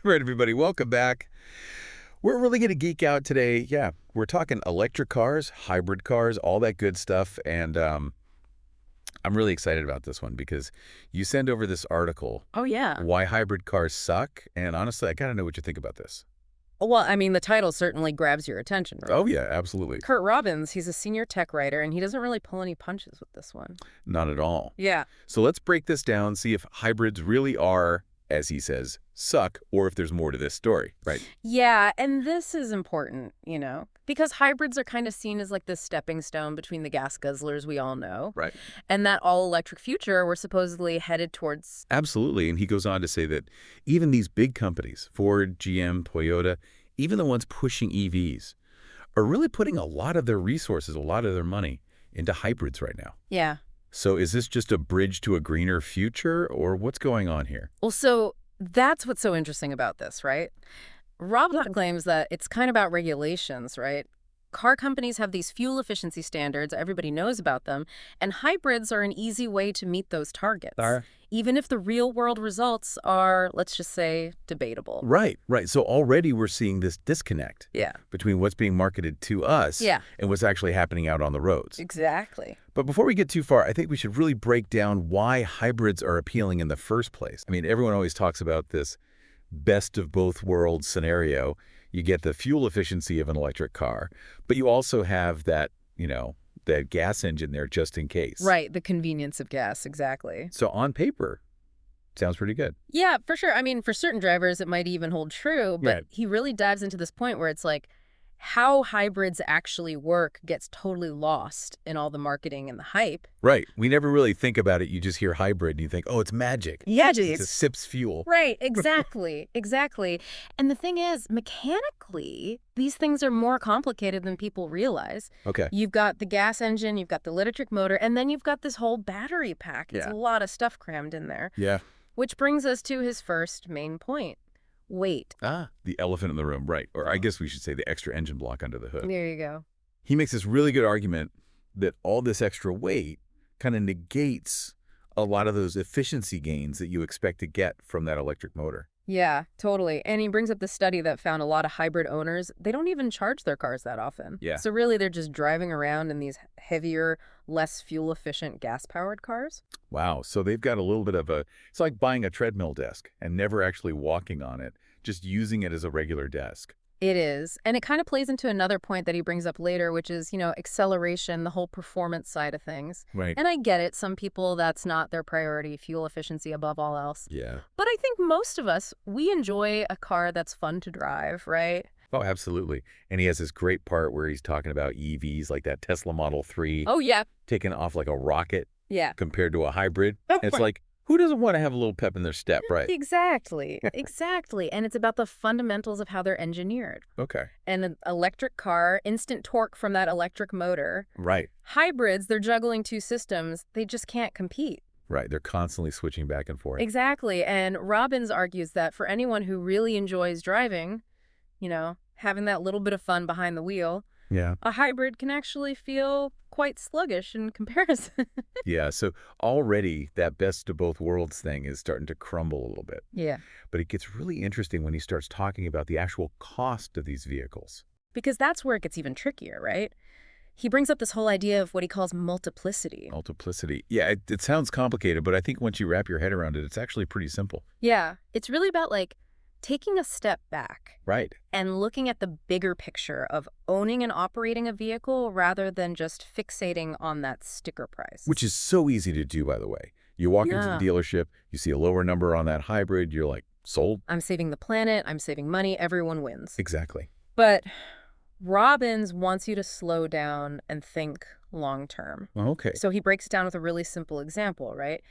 All right, everybody, welcome back. We're really going to geek out today. Yeah, we're talking electric cars, hybrid cars, all that good stuff. And I'm really excited about this one because you send over this article, Oh, yeah. Why Hybrid Cars Suck. And honestly, I got to know what you think about this. Well, I mean, the title certainly grabs your attention, right? Oh, yeah, absolutely. Curt Robbins, he's a senior tech writer, and he doesn't really pull any punches with this one. Not at all. Yeah. So let's break this down, see if hybrids really are, as he says, suck, or if there's more to this story, right? Yeah, and this is important, because hybrids are kind of seen as like this stepping stone between the gas guzzlers we all know. Right. And that all-electric future we're supposedly headed towards. Absolutely. And he goes on to say that even these big companies, Ford, GM, Toyota, even the ones pushing EVs, are really putting a lot of their resources, a lot of their money into hybrids right now. Yeah. So is this just a bridge to a greener future, or what's going on here? Well, so that's what's so interesting about this, right? Robbins claims that it's kind of about regulations, right? Car companies have these fuel efficiency standards, everybody knows about them, and hybrids are an easy way to meet those targets. Even if the real-world results are, let's just say, debatable. Right. So already we're seeing this disconnect between what's being marketed to us and what's actually happening out on the roads. Exactly. But before we get too far, I think we should really break down why hybrids are appealing in the first place. I mean, everyone always talks about this best of both worlds scenario. You get the fuel efficiency of an electric car, but you also have that, that gas engine there just in case. Right, the convenience of gas, exactly. So on paper, sounds pretty good. Yeah, for sure. I mean, for certain drivers, it might even hold true, but Right. he really dives into this point where it's like, how hybrids actually work gets totally lost in all the marketing and the hype. Right. We never really think about it. You just hear hybrid and you think, oh, it's magic. Yeah, It's a sips fuel. Right, exactly, exactly. And the thing is, mechanically, these things are more complicated than people realize. Okay. You've got the gas engine, you've got the electric motor, and then you've got this whole battery pack. It's a lot of stuff crammed in there. Yeah. Which brings us to his first main point. Weight. The elephant in the room, right. Or I guess we should say the extra engine block under the hood. There you go. He makes this really good argument that all this extra weight kind of negates a lot of those efficiency gains that you expect to get from that electric motor. Yeah, totally. And he brings up the study that found a lot of hybrid owners, they don't even charge their cars that often. Yeah. So really, they're just driving around in these heavier, less fuel-efficient gas-powered cars. Wow. So they've got a little bit of it's like buying a treadmill desk and never actually walking on it, just using it as a regular desk. It is. And it kind of plays into another point that he brings up later, which is, acceleration, the whole performance side of things. Right. And I get it. Some people, that's not their priority, fuel efficiency above all else. Yeah. But I think most of us, we enjoy a car that's fun to drive, right? Oh, absolutely. And he has this great part where he's talking about EVs, like that Tesla Model 3. Oh, yeah. Taking off like a rocket compared to a hybrid. Oh, And it's like, who doesn't want to have a little pep in their step, right? Exactly. Exactly. And it's about the fundamentals of how they're engineered. Okay. And an electric car, instant torque from that electric motor. Right. Hybrids, they're juggling two systems. They just can't compete. Right. They're constantly switching back and forth. Exactly. And Robbins argues that for anyone who really enjoys driving, having that little bit of fun behind the wheel, a hybrid can actually feel quite sluggish in comparison. Yeah, so already that best of both worlds thing is starting to crumble a little bit. Yeah. But it gets really interesting when he starts talking about the actual cost of these vehicles. Because that's where it gets even trickier, right? He brings up this whole idea of what he calls multiplicity. Multiplicity. Yeah, it sounds complicated, but I think once you wrap your head around it, it's actually pretty simple. Yeah, it's really about taking a step back. Right. And looking at the bigger picture of owning and operating a vehicle rather than just fixating on that sticker price. Which is so easy to do, by the way. You walk into the dealership, you see a lower number on that hybrid, you're like, sold? I'm saving the planet, I'm saving money, everyone wins. Exactly. But Robbins wants you to slow down and think long term. Okay. So he breaks it down with a really simple example, right?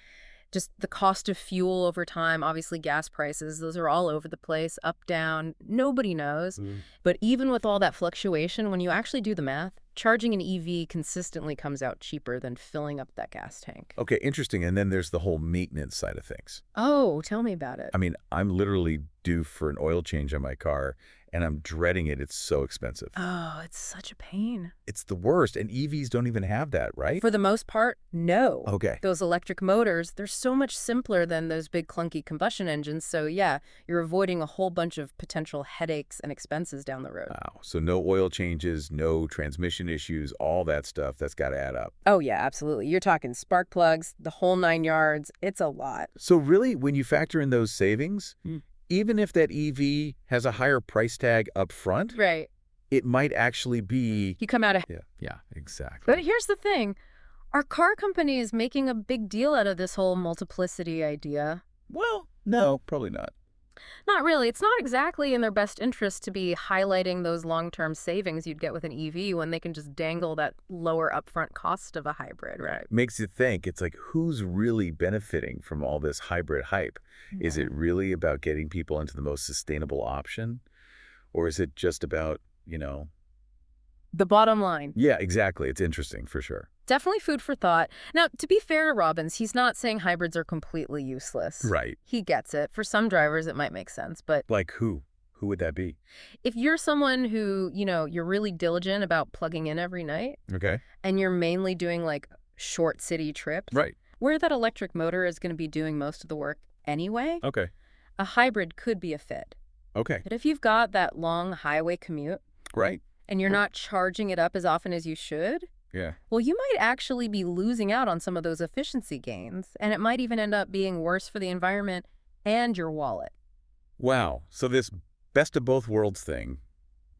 Just the cost of fuel over time, obviously gas prices, those are all over the place, up, down, nobody knows. But even with all that fluctuation, when you actually do the math, Charging an EV consistently comes out cheaper than filling up that gas tank. Okay, interesting. And then there's the whole maintenance side of things. Oh, tell me about it. I mean, I'm literally due for an oil change on my car, and I'm dreading it. It's so expensive. Oh, it's such a pain. It's the worst, and EVs don't even have that, right? For the most part, no. Okay. Those electric motors, they're so much simpler than those big clunky combustion engines, so yeah, you're avoiding a whole bunch of potential headaches and expenses down the road. Wow. So no oil changes, no transmission issues, all that stuff, that's got to add up. Oh yeah, absolutely. You're talking spark plugs, the whole 9 yards. It's a lot. So really, when you factor in those savings, Mm. even if that EV has a higher price tag up front, Right. it might actually be... You come out of... Yeah, exactly. But here's the thing. Are car companies making a big deal out of this whole multiplicity idea? Well, no, probably not. Not really. It's not exactly in their best interest to be highlighting those long-term savings you'd get with an EV when they can just dangle that lower upfront cost of a hybrid, right? Makes you think, it's like, who's really benefiting from all this hybrid hype? Is it really about getting people into the most sustainable option? Or is it just about, The bottom line. Yeah, exactly. It's interesting, for sure. Definitely food for thought. Now, to be fair to Robbins, he's not saying hybrids are completely useless. Right. He gets it. For some drivers, it might make sense, but Like who? Who would that be? if you're someone who, you're really diligent about plugging in every night, Okay. and you're mainly doing like short city trips, Right. where that electric motor is going to be doing most of the work anyway, Okay. a hybrid could be a fit. Okay. But if you've got that long highway commute Right. and you're not charging it up as often as you should, Yeah. well, you might actually be losing out on some of those efficiency gains, and it might even end up being worse for the environment and your wallet. Wow. So this best of both worlds thing,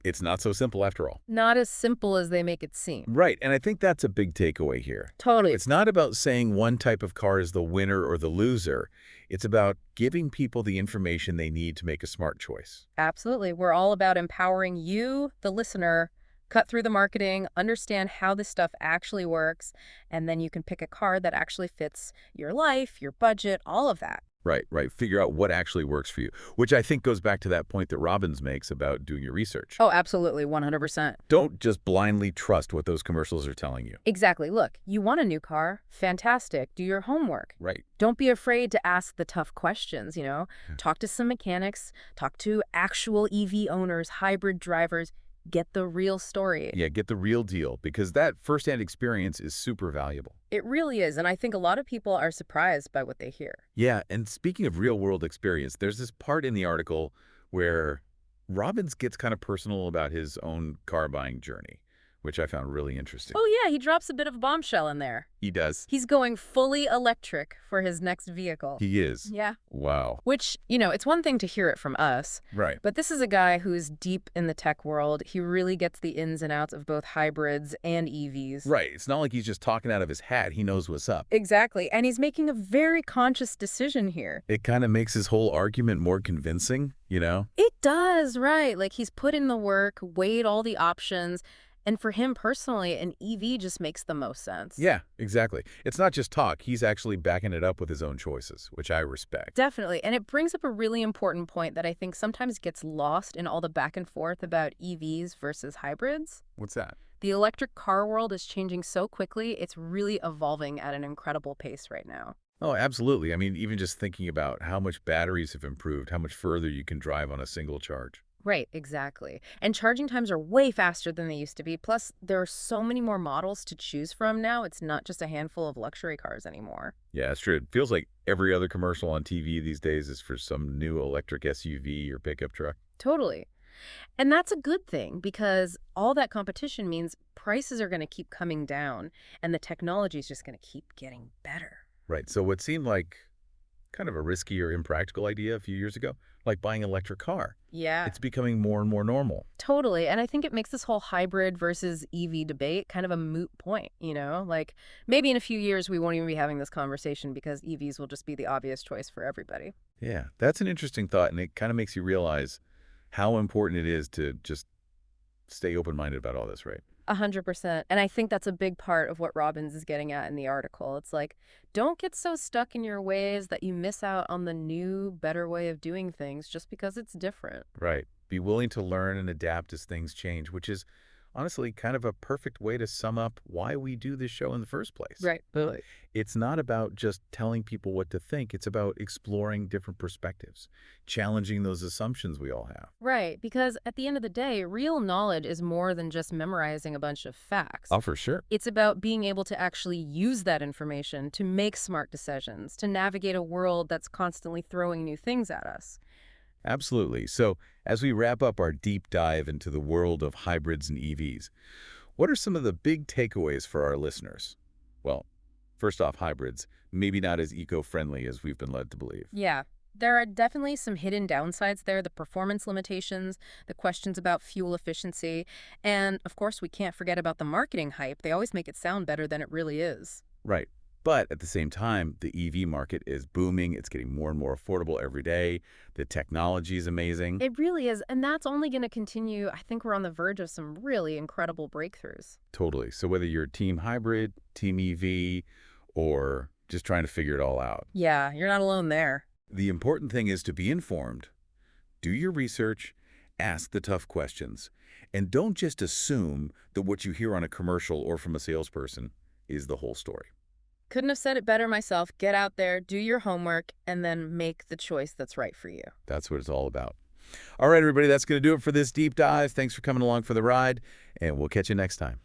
it's not so simple after all. Not as simple as they make it seem. Right. And I think that's a big takeaway here. Totally. It's not about saying one type of car is the winner or the loser. It's about giving people the information they need to make a smart choice. Absolutely. We're all about empowering you, the listener, cut through the marketing, understand how this stuff actually works, and then you can pick a car that actually fits your life, your budget, all of that. Right, right. Figure out what actually works for you, which I think goes back to that point that Robbins makes about doing your research. Oh, absolutely, 100%. Don't just blindly trust what those commercials are telling you. Exactly. Look, you want a new car? Fantastic. Do your homework. Right. Don't be afraid to ask the tough questions, Talk to some mechanics, talk to actual EV owners, hybrid drivers. Get the real story. Yeah, get the real deal, because that firsthand experience is super valuable. It really is, and I think a lot of people are surprised by what they hear. Yeah, and speaking of real-world experience, there's this part in the article where Robbins gets kind of personal about his own car buying journey, which I found really interesting. Oh yeah, he drops a bit of a bombshell in there. He does. He's going fully electric for his next vehicle. He is. Yeah. Wow. Which, it's one thing to hear it from us, Right. but this is a guy who's deep in the tech world. He really gets the ins and outs of both hybrids and EVs. Right. It's not like he's just talking out of his hat. He knows what's up. Exactly. And he's making a very conscious decision here. It kind of makes his whole argument more convincing, It does, right. Like he's put in the work, weighed all the options. And for him personally, an EV just makes the most sense. Yeah, exactly. It's not just talk. He's actually backing it up with his own choices, which I respect. Definitely. And it brings up a really important point that I think sometimes gets lost in all the back and forth about EVs versus hybrids. What's that? The electric car world is changing so quickly, it's really evolving at an incredible pace right now. Oh, absolutely. I mean, even just thinking about how much batteries have improved, how much further you can drive on a single charge. Right, exactly. And charging times are way faster than they used to be. Plus, there are so many more models to choose from now. It's not just a handful of luxury cars anymore. Yeah, it's true. It feels like every other commercial on TV these days is for some new electric SUV or pickup truck. Totally. And that's a good thing because all that competition means prices are going to keep coming down and the technology is just going to keep getting better. Right. So what seemed like kind of a risky or impractical idea a few years ago, like buying an electric car. Yeah. It's becoming more and more normal. Totally. And I think it makes this whole hybrid versus EV debate kind of a moot point, Like maybe in a few years we won't even be having this conversation because EVs will just be the obvious choice for everybody. Yeah, that's an interesting thought, and it kind of makes you realize how important it is to just stay open-minded about all this, right? 100%. And I think that's a big part of what Robbins is getting at in the article. It's like, don't get so stuck in your ways that you miss out on the new, better way of doing things just because it's different. Right. Be willing to learn and adapt as things change, which is Honestly, kind of a perfect way to sum up why we do this show in the first place. Right. Totally. It's not about just telling people what to think. It's about exploring different perspectives, challenging those assumptions we all have. Right, because at the end of the day, real knowledge is more than just memorizing a bunch of facts. Oh, for sure. It's about being able to actually use that information to make smart decisions, to navigate a world that's constantly throwing new things at us. Absolutely. So, as we wrap up our deep dive into the world of hybrids and EVs, what are some of the big takeaways for our listeners? Well, first off, hybrids, maybe not as eco-friendly as we've been led to believe. Yeah, there are definitely some hidden downsides there, the performance limitations, the questions about fuel efficiency, and of course, we can't forget about the marketing hype. They always make it sound better than it really is. Right. But at the same time, the EV market is booming. It's getting more and more affordable every day. The technology is amazing. It really is, and that's only going to continue. I think we're on the verge of some really incredible breakthroughs. Totally. So whether you're team hybrid, team EV, or just trying to figure it all out, Yeah, you're not alone there. the important thing is to be informed, do your research, ask the tough questions, and don't just assume that what you hear on a commercial or from a salesperson is the whole story. Couldn't have said it better myself. Get out there, do your homework, and then make the choice that's right for you. That's what it's all about. All right, everybody, that's going to do it for this deep dive. Thanks for coming along for the ride, and we'll catch you next time.